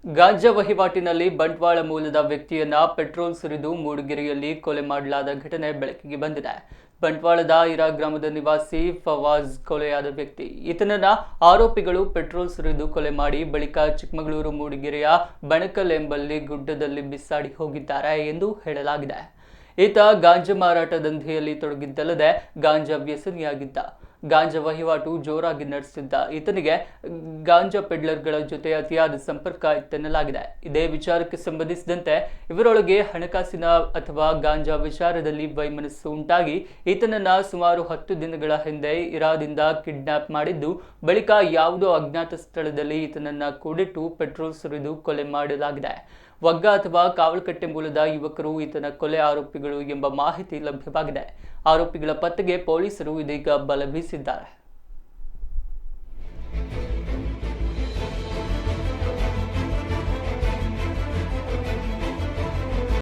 ಗಾಂಜಾ ವಹಿವಾಟಿನಲ್ಲಿ ಬಂಟ್ವಾಳ ಮೂಲದ ವ್ಯಕ್ತಿಯನ್ನ ಪೆಟ್ರೋಲ್ ಸುರಿದು ಮೂಡಿಗೆರೆಯಲ್ಲಿ ಕೊಲೆ ಮಾಡಲಾದ ಘಟನೆ ಬೆಳಕಿಗೆ ಬಂದಿದೆ. ಬಂಟ್ವಾಳದ ಇರಾ ಗ್ರಾಮದ ನಿವಾಸಿ ಫವಾಜ್ ಕೊಲೆಯಾದ ವ್ಯಕ್ತಿ. ಈತನನ್ನ ಆರೋಪಿಗಳು ಪೆಟ್ರೋಲ್ ಸುರಿದು ಕೊಲೆ ಮಾಡಿ ಬಳಿಕ ಚಿಕ್ಕಮಗಳೂರು ಮೂಡಿಗೆರೆಯ ಬಣಕಲ್ ಎಂಬಲ್ಲಿ ಗುಡ್ಡದಲ್ಲಿ ಬಿಸಾಡಿ ಹೋಗಿದ್ದಾರೆ ಎಂದು ಹೇಳಲಾಗಿದೆ. ಈತ ಗಾಂಜಾ ಮಾರಾಟ ದಂಧೆಯಲ್ಲಿ ತೊಡಗಿದ್ದಲ್ಲದೆ ಗಾಂಜಾ ವ್ಯಸನಿಯಾಗಿದ್ದ. ಗಾಂಜಾ ವಹಿವಾಟು ಜೋರಾಗಿ ನಡೆಸುತ್ತಿದ್ದ ಈತನಿಗೆ ಗಾಂಜಾ ಪೆಡ್ಲರ್ಗಳ ಜೊತೆ ಅತಿಯಾದ ಸಂಪರ್ಕ ಇತ್ತೆನ್ನಲಾಗಿದೆ. ಇದೇ ವಿಚಾರಕ್ಕೆ ಸಂಬಂಧಿಸಿದಂತೆ ಇವರೊಳಗೆ ಹಣಕಾಸಿನ ಅಥವಾ ಗಾಂಜಾ ವಿಚಾರದಲ್ಲಿ ವೈಮನಸ್ಸು ಉಂಟಾಗಿ ಈತನನ್ನ ಸುಮಾರು 10 ದಿನಗಳ ಹಿಂದೆ ಇರಾದಿಂದ ಕಿಡ್ನಾಪ್ ಮಾಡಿದ್ದು, ಬಳಿಕ ಯಾವುದೋ ಅಜ್ಞಾತ ಸ್ಥಳದಲ್ಲಿ ಈತನನ್ನ ಕೂಡಿಟ್ಟು ಪೆಟ್ರೋಲ್ ಸುರಿದು ಕೊಲೆ ಮಾಡಲಾಗಿದೆ. ವಗ್ಗ ಅಥವಾ ಕಾವಲಕಟ್ಟೆ ಮೂಲದ ಯುವಕರು ಈತನ ಕೊಲೆ ಆರೋಪಿಗಳು ಎಂಬ ಮಾಹಿತಿ ಲಭ್ಯವಾಗಿದೆ. ಆರೋಪಿಗಳ ಪತ್ತೆಗೆ ಪೊಲೀಸರು ಇದೀಗ ಬಲೆ ಬೀಸಿದ್ದಾರೆ.